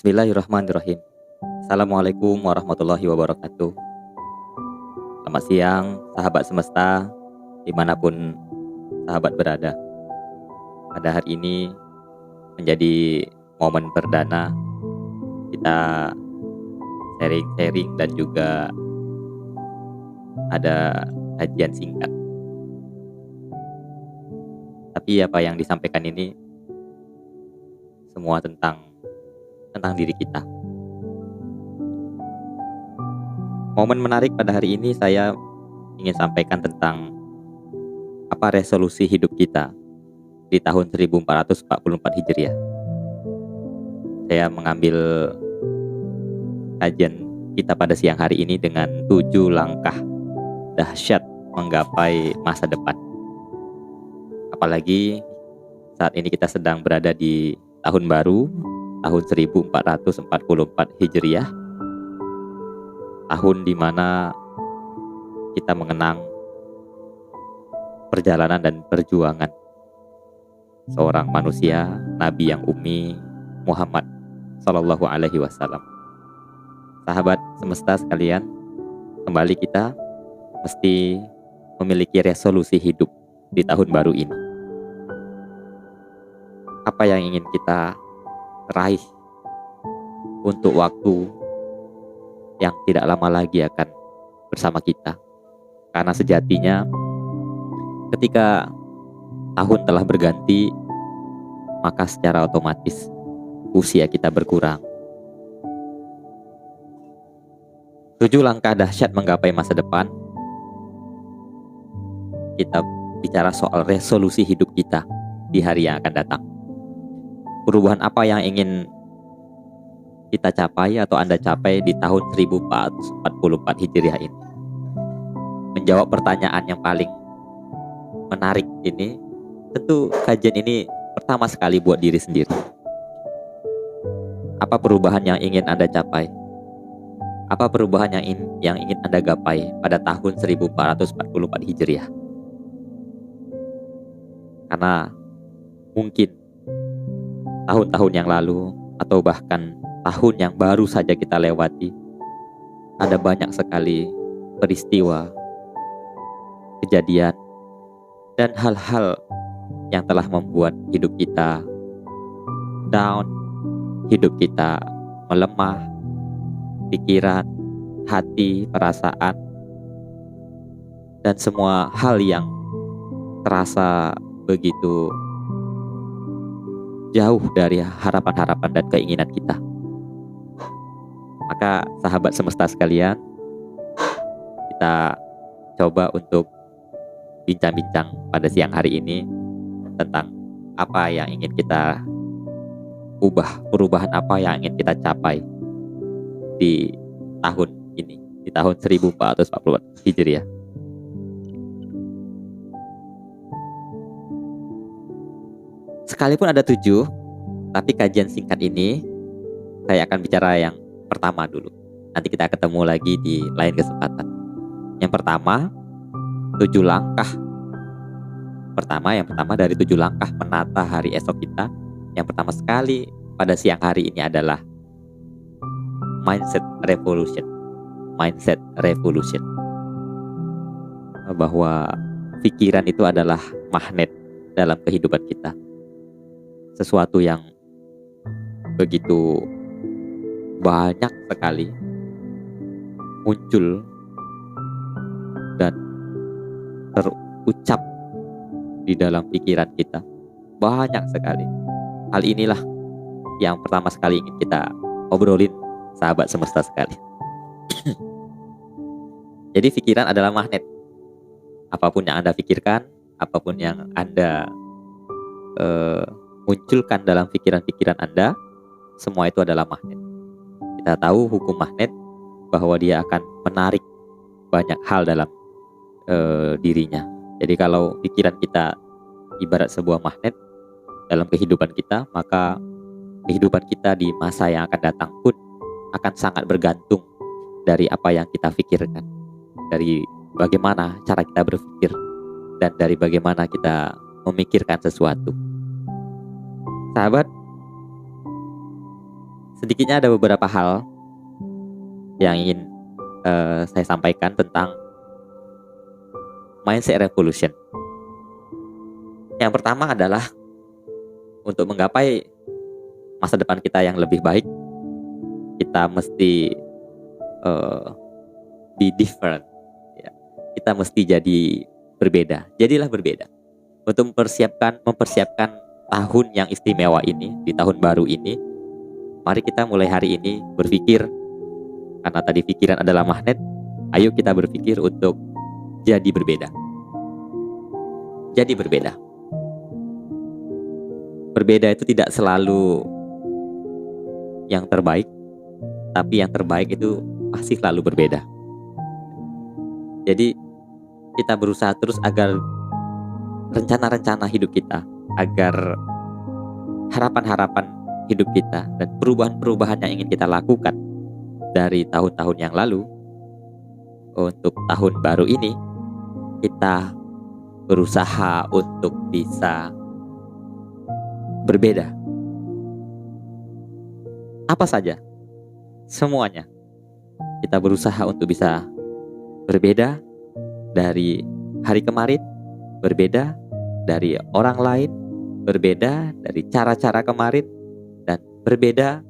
Bismillahirrahmanirrahim. Assalamualaikum warahmatullahi wabarakatuh. Selamat siang, sahabat semesta, dimanapun sahabat berada. Pada hari ini menjadi momen perdana kita sharing-sharing dan juga ada kajian singkat. Tapi apa yang disampaikan ini semua tentang diri kita. Momen menarik pada hari ini saya ingin sampaikan tentang apa resolusi hidup kita di tahun 1444 Hijriah. Saya mengambil kajian kita pada siang hari ini dengan 7 langkah dahsyat menggapai masa depan. Apalagi saat ini kita sedang berada di tahun baru, tahun 1444 Hijriah, tahun di mana kita mengenang perjalanan dan perjuangan seorang manusia, Nabi yang ummi, Muhammad Sallallahu Alaihi Wasallam. Sahabat semesta sekalian, kembali kita mesti memiliki resolusi hidup di tahun baru ini. Apa yang ingin kita raih untuk waktu yang tidak lama lagi akan bersama kita. Karena sejatinya ketika tahun telah berganti, maka secara otomatis usia kita berkurang. 7 langkah dahsyat menggapai masa depan. Kita bicara soal resolusi hidup kita di hari yang akan datang. Perubahan apa yang ingin kita capai atau Anda capai di tahun 1444 Hijriah ini? Menjawab pertanyaan yang paling menarik ini, tentu kajian ini pertama sekali buat diri sendiri. Apa perubahan yang ingin Anda capai? Apa perubahan yang ingin Anda gapai pada tahun 1444 Hijriah? Karena mungkin tahun-tahun yang lalu atau bahkan tahun yang baru saja kita lewati, ada banyak sekali peristiwa, kejadian, dan hal-hal yang telah membuat hidup kita down, hidup kita melemah, pikiran, hati, perasaan, dan semua hal yang terasa begitu jauh dari harapan-harapan dan keinginan kita. Maka sahabat semesta sekalian, kita coba untuk bincang-bincang pada siang hari ini tentang apa yang ingin kita ubah, perubahan apa yang ingin kita capai di tahun ini, di tahun 1444 Hijriah. Sekalipun ada 7, tapi kajian singkat ini saya akan bicara yang pertama dulu. Nanti kita ketemu lagi di lain kesempatan. Yang pertama, 7 langkah. Yang pertama dari 7 langkah menata hari esok kita. Yang pertama sekali pada siang hari ini adalah mindset revolution. Mindset revolution. Bahwa pikiran itu adalah magnet dalam kehidupan kita. Sesuatu yang begitu banyak sekali muncul dan terucap di dalam pikiran kita. Banyak sekali. Hal inilah yang pertama sekali ingin kita obrolin, sahabat semesta sekali. Jadi pikiran adalah magnet. Apapun yang Anda pikirkan, apapun yang Anda munculkan dalam pikiran-pikiran Anda, semua itu adalah magnet. Kita tahu hukum magnet bahwa dia akan menarik banyak hal dalam dirinya. Jadi kalau pikiran kita ibarat sebuah magnet dalam kehidupan kita, maka kehidupan kita di masa yang akan datang pun akan sangat bergantung dari apa yang kita pikirkan, dari bagaimana cara kita berpikir, dan dari bagaimana kita memikirkan sesuatu. Sahabat, Sedikitnya ada beberapa hal yang ingin saya sampaikan tentang mindset revolution. Yang pertama adalah untuk menggapai masa depan kita yang lebih baik, kita mesti be different. Ya. Kita mesti jadi berbeda. Jadilah berbeda. Untuk mempersiapkan tahun yang istimewa ini, di tahun baru ini, mari kita mulai hari ini berpikir, karena tadi pikiran adalah magnet, ayo kita berpikir untuk jadi berbeda. Jadi berbeda. Berbeda itu tidak selalu yang terbaik, tapi yang terbaik itu pasti selalu berbeda. Jadi kita berusaha terus agar rencana-rencana hidup kita, agar harapan-harapan hidup kita dan perubahan-perubahan yang ingin kita lakukan dari tahun-tahun yang lalu, untuk tahun baru ini kita berusaha untuk bisa berbeda. Apa saja? Semuanya. Kita berusaha untuk bisa berbeda dari hari kemarin, berbeda dari orang lain, berbeda dari cara-cara kemarin, dan berbeda,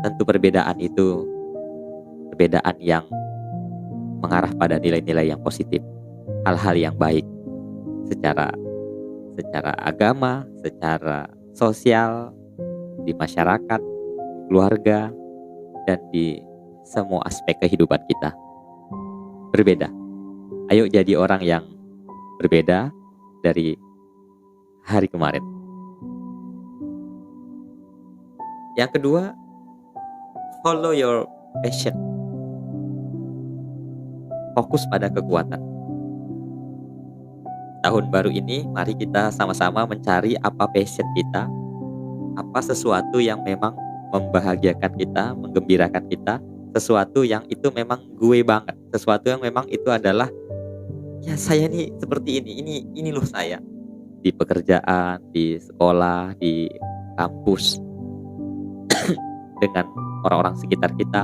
tentu perbedaan itu perbedaan yang mengarah pada nilai-nilai yang positif, hal-hal yang baik secara agama, secara sosial, di masyarakat, keluarga, dan di semua aspek kehidupan kita. Berbeda. Ayo jadi orang yang berbeda dari hari kemarin. Yang kedua, follow your passion. Fokus pada kekuatan. Tahun baru ini, mari kita sama-sama mencari apa passion kita, apa sesuatu yang memang membahagiakan kita, menggembirakan kita, sesuatu yang itu memang gue banget, sesuatu yang memang itu adalah, ya saya nih seperti ini loh saya. Di pekerjaan, di sekolah, di kampus, dengan orang-orang sekitar kita,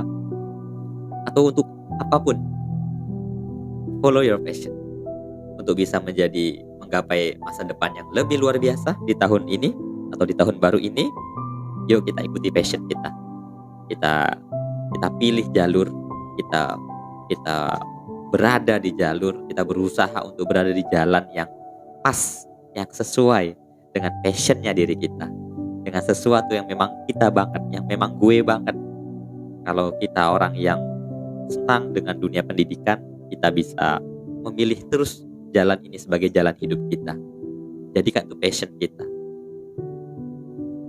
atau untuk apapun. Follow your passion untuk bisa menggapai masa depan yang lebih luar biasa di tahun ini atau di tahun baru ini. Yuk kita ikuti passion kita. Kita pilih jalur, kita berada di jalur, kita berusaha untuk berada di jalan yang pas, yang sesuai dengan passionnya diri kita, dengan sesuatu yang memang kita banget, yang memang gue banget. Kalau kita orang yang senang dengan dunia pendidikan, kita bisa memilih terus jalan ini sebagai jalan hidup kita. Jadikan itu passion kita.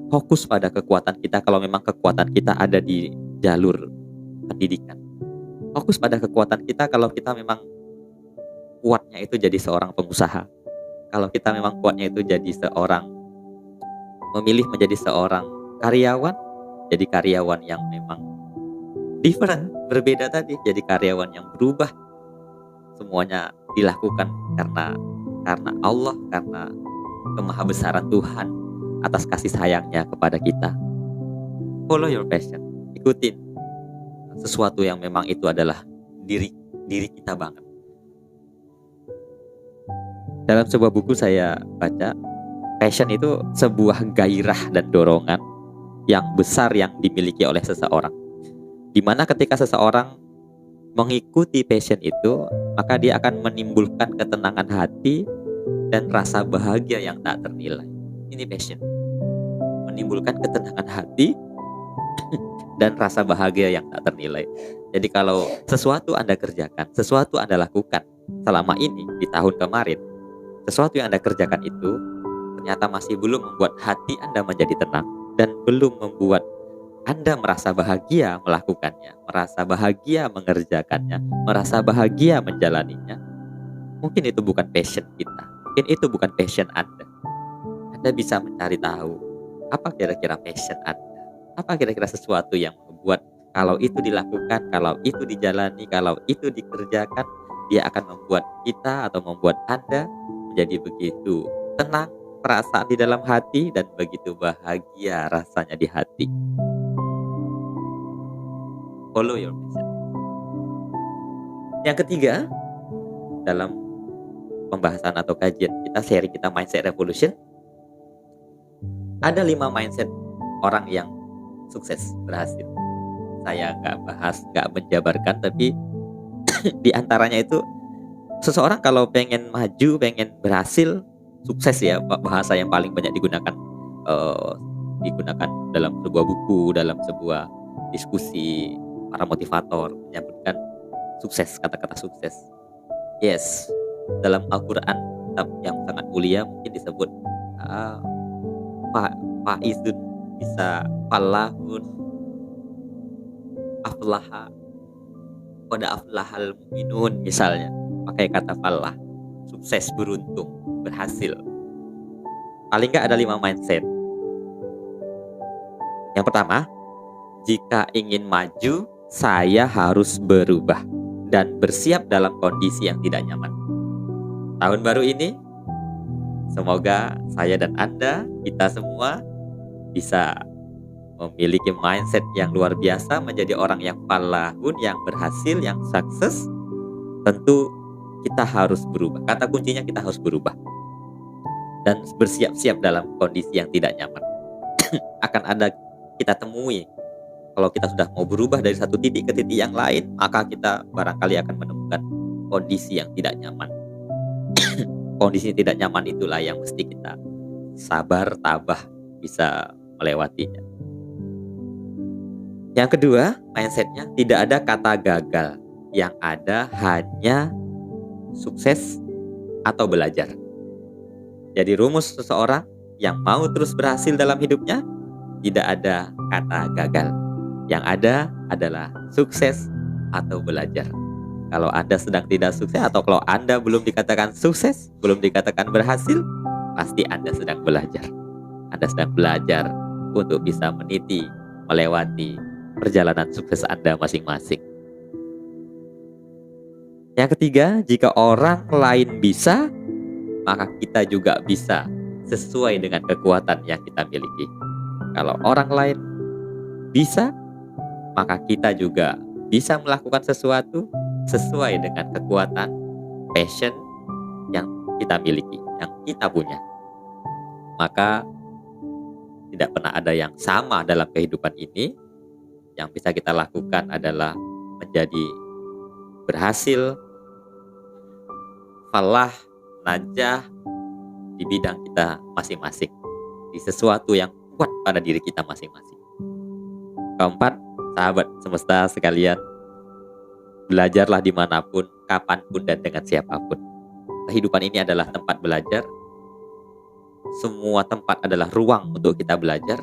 Fokus pada kekuatan kita kalau memang kekuatan kita ada di jalur pendidikan. Fokus pada kekuatan kita kalau kita memang kuatnya itu jadi seorang pengusaha. Kalau kita memang kuatnya itu jadi memilih menjadi seorang karyawan, jadi karyawan yang memang different, berbeda tadi, jadi karyawan yang berubah. Semuanya dilakukan karena Allah, karena kemahabesaran Tuhan atas kasih sayangnya kepada kita. Follow your passion. Ikutin sesuatu yang memang itu adalah diri kita banget. Dalam sebuah buku saya baca, passion itu sebuah gairah dan dorongan yang besar yang dimiliki oleh seseorang. Dimana ketika seseorang mengikuti passion itu, maka dia akan menimbulkan ketenangan hati dan rasa bahagia yang tak ternilai. Ini passion. Menimbulkan ketenangan hati dan rasa bahagia yang tak ternilai. Jadi kalau sesuatu Anda kerjakan, sesuatu Anda lakukan selama ini di tahun kemarin, sesuatu yang Anda kerjakan itu ternyata masih belum membuat hati Anda menjadi tenang dan belum membuat Anda merasa bahagia melakukannya, merasa bahagia mengerjakannya, merasa bahagia menjalaninya, mungkin itu bukan passion kita, mungkin itu bukan passion Anda. Anda bisa mencari tahu apa kira-kira passion Anda, apa kira-kira sesuatu yang membuat kalau itu dilakukan, kalau itu dijalani, kalau itu dikerjakan, dia akan membuat kita atau membuat Anda menjadi begitu tenang, perasaan di dalam hati, dan begitu bahagia rasanya di hati. Follow your passion. Yang ketiga, dalam pembahasan atau kajian kita sharing kita mindset revolution, ada 5 mindset orang yang sukses berhasil. Saya nggak menjabarkan, tapi di antaranya itu seseorang kalau pengen maju, pengen berhasil, sukses ya, bahasa yang paling banyak digunakan dalam sebuah buku, dalam sebuah diskusi para motivator menyebutkan sukses, kata-kata sukses. Yes, dalam Al-Quran kitab yang sangat mulia mungkin disebut faizun, bisa falahun, aflaha, qad aflahal mu'minun misalnya, pakai kata falah, sukses, beruntung, berhasil. Paling nggak ada 5 mindset. Yang pertama, jika ingin maju, saya harus berubah dan bersiap dalam kondisi yang tidak nyaman. Tahun baru ini, semoga saya dan Anda, kita semua bisa memiliki mindset yang luar biasa, menjadi orang yang falahun, yang berhasil, yang sukses. Tentu kita harus berubah. Kata kuncinya kita harus berubah dan bersiap-siap dalam kondisi yang tidak nyaman. Akan ada kita temui, kalau kita sudah mau berubah dari satu titik ke titik yang lain, maka kita barangkali akan menemukan kondisi yang tidak nyaman. Kondisi tidak nyaman itulah yang mesti kita sabar, tabah, bisa melewatinya. Yang kedua, mindsetnya tidak ada kata gagal, yang ada hanya sukses atau belajar. Jadi rumus seseorang yang mau terus berhasil dalam hidupnya, tidak ada kata gagal. Yang ada adalah sukses atau belajar. Kalau Anda sedang tidak sukses, atau kalau Anda belum dikatakan sukses, belum dikatakan berhasil, pasti Anda sedang belajar. Anda sedang belajar untuk bisa meniti, melewati perjalanan sukses Anda masing-masing. Yang ketiga, jika orang lain bisa, maka kita juga bisa sesuai dengan kekuatan yang kita miliki. Kalau orang lain bisa, maka kita juga bisa melakukan sesuatu sesuai dengan kekuatan, passion yang kita miliki, yang kita punya. Maka tidak pernah ada yang sama dalam kehidupan ini. Yang bisa kita lakukan adalah menjadi berhasil, falah, najah di bidang kita masing-masing, di sesuatu yang kuat pada diri kita masing-masing. Keempat, sahabat semesta sekalian, belajarlah dimanapun, kapanpun, dan dengan siapapun. Kehidupan ini adalah tempat belajar. Semua tempat adalah ruang untuk kita belajar.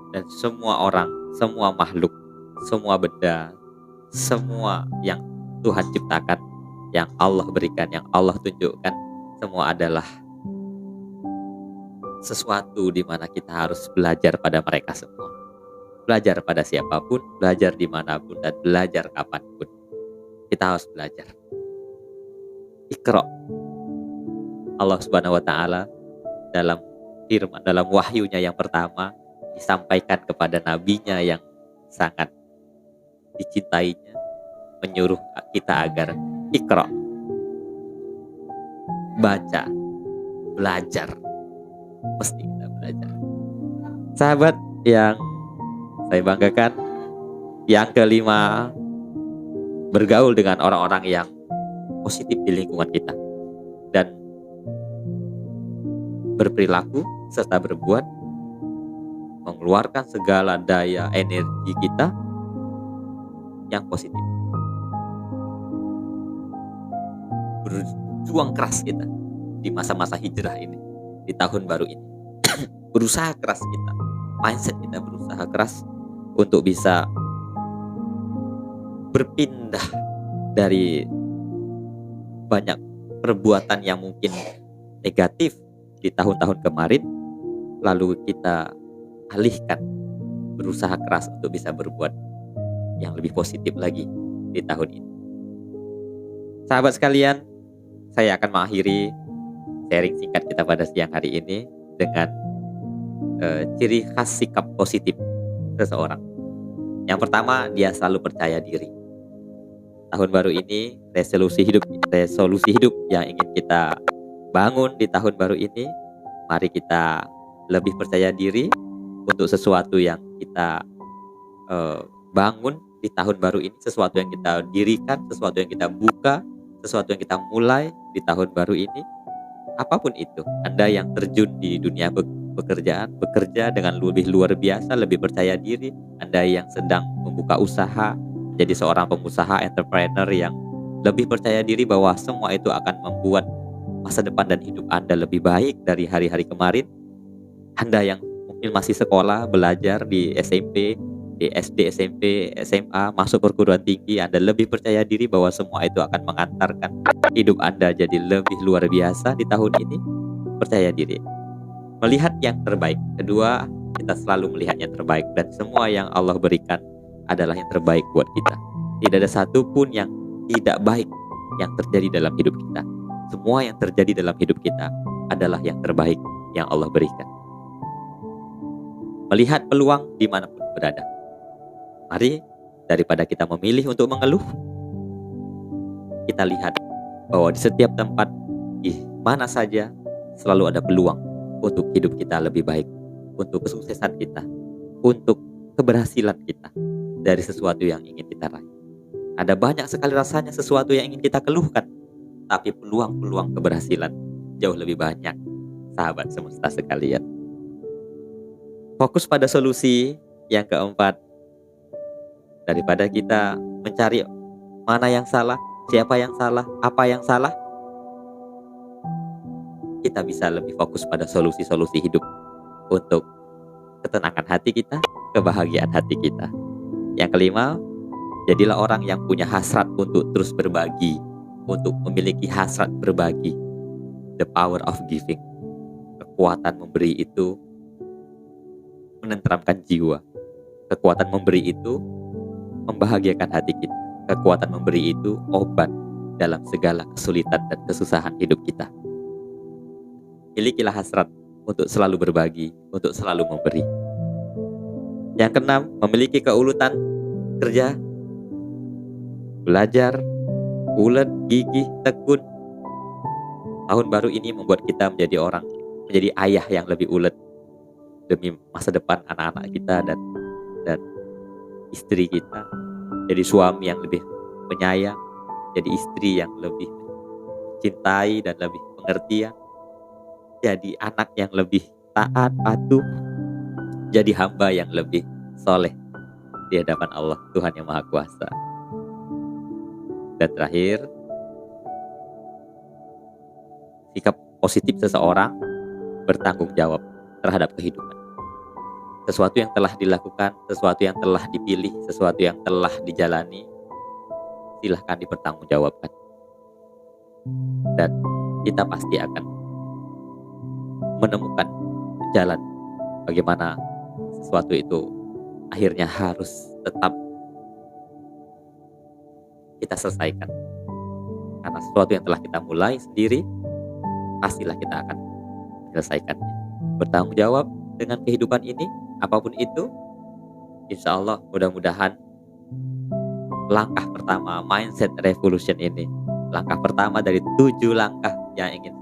Dan semua orang, semua makhluk, semua benda, semua yang Tuhan ciptakan, yang Allah berikan, yang Allah tunjukkan, semua adalah sesuatu di mana kita harus belajar pada mereka semua. Belajar pada siapapun, belajar dimanapun, dan belajar kapanpun. Kita harus belajar. Iqra. Allah Subhanahu wa Ta'ala dalam firman, dalam wahyunya yang pertama, disampaikan kepada nabinya yang sangat dicintainya, menyuruh kita agar Iqra, baca, belajar. Mesti kita belajar. Sahabat yang saya banggakan, yang kelima, bergaul dengan orang-orang yang positif di lingkungan kita dan berperilaku serta berbuat mengeluarkan segala daya energi kita yang positif. Berjuang keras kita di masa-masa hijrah ini, di tahun baru ini. Berusaha keras kita, mindset kita berusaha keras untuk bisa berpindah dari banyak perbuatan yang mungkin negatif di tahun-tahun kemarin, lalu kita alihkan, berusaha keras untuk bisa berbuat yang lebih positif lagi di tahun ini. Sahabat sekalian, saya akan mengakhiri sharing singkat kita pada siang hari ini dengan ciri khas sikap positif seseorang. Yang pertama, dia selalu percaya diri. Tahun baru ini, resolusi hidup yang ingin kita bangun di tahun baru ini, mari kita lebih percaya diri untuk sesuatu yang kita bangun di tahun baru ini, sesuatu yang kita dirikan, sesuatu yang kita buka, sesuatu yang kita mulai di tahun baru ini. Apapun itu, Anda yang terjun di dunia pekerjaan, bekerja dengan lebih luar biasa, lebih percaya diri. Anda yang sedang membuka usaha, jadi seorang pengusaha entrepreneur yang lebih percaya diri bahwa semua itu akan membuat masa depan dan hidup Anda lebih baik dari hari-hari kemarin. Anda yang mungkin masih sekolah, belajar di SMP, di SD, SMP, SMA, masuk perguruan tinggi, Anda lebih percaya diri bahwa semua itu akan mengantarkan hidup Anda jadi lebih luar biasa di tahun ini. Percaya diri, melihat yang terbaik. Kedua, kita selalu melihat yang terbaik, dan semua yang Allah berikan adalah yang terbaik buat kita. Tidak ada satupun yang tidak baik yang terjadi dalam hidup kita. Semua yang terjadi dalam hidup kita adalah yang terbaik yang Allah berikan. Melihat peluang dimanapun berada. Mari, daripada kita memilih untuk mengeluh, kita lihat bahwa di setiap tempat, di mana saja, selalu ada peluang untuk hidup kita lebih baik, untuk kesuksesan kita, untuk keberhasilan kita dari sesuatu yang ingin kita raih. Ada banyak sekali rasanya sesuatu yang ingin kita keluhkan, tapi peluang-peluang keberhasilan jauh lebih banyak, sahabat semesta sekalian. Fokus pada solusi. Yang keempat, daripada kita mencari mana yang salah, siapa yang salah, apa yang salah, kita bisa lebih fokus pada solusi-solusi hidup untuk ketenangan hati kita, kebahagiaan hati kita. Yang kelima, jadilah orang yang punya hasrat untuk terus berbagi, untuk memiliki hasrat berbagi. The power of giving. Kekuatan memberi itu menenteramkan jiwa. Kekuatan memberi itu membahagiakan hati kita. Kekuatan memberi itu obat dalam segala kesulitan dan kesusahan hidup kita. Milikilah hasrat untuk selalu berbagi, untuk selalu memberi. Yang keenam, memiliki keuletan kerja, belajar, ulet, gigih, tekun. Tahun baru ini membuat kita menjadi ayah yang lebih ulet demi masa depan anak-anak kita dan istri kita. Jadi suami yang lebih penyayang, jadi istri yang lebih cintai dan lebih pengertian, jadi anak yang lebih taat, patuh, jadi hamba yang lebih soleh di hadapan Allah, Tuhan yang Maha Kuasa. Dan terakhir, sikap positif seseorang bertanggung jawab terhadap kehidupan. Sesuatu yang telah dilakukan, sesuatu yang telah dipilih, sesuatu yang telah dijalani, silahkan dipertanggungjawabkan. Dan kita pasti akan menemukan jalan bagaimana sesuatu itu akhirnya harus tetap kita selesaikan. Karena sesuatu yang telah kita mulai sendiri, pastilah kita akan menyelesaikannya. Bertanggung jawab dengan kehidupan ini, apapun itu, insya Allah mudah-mudahan langkah pertama mindset revolution ini, langkah pertama dari 7 langkah yang ingin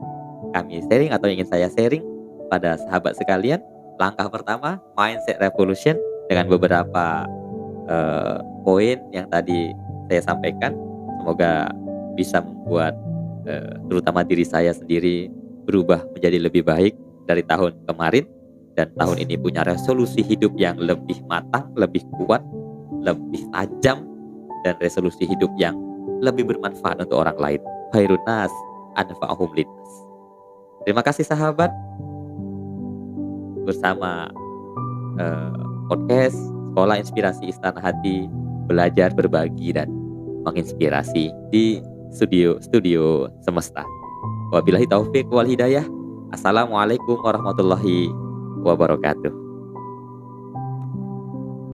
kami sharing atau ingin saya sharing pada sahabat sekalian. Langkah pertama mindset revolution dengan beberapa poin yang tadi saya sampaikan, semoga bisa membuat terutama diri saya sendiri berubah menjadi lebih baik dari tahun kemarin, dan tahun ini punya resolusi hidup yang lebih matang, lebih kuat, lebih tajam, dan resolusi hidup yang lebih bermanfaat untuk orang lain. Khairun nas anfa'uhum linnas. Terima kasih sahabat, bersama podcast Sekolah Inspirasi Istana Hati, belajar, berbagi, dan menginspirasi di studio semesta. Wabillahi taufik wal hidayah. Assalamualaikum warahmatullahi wabarakatuh.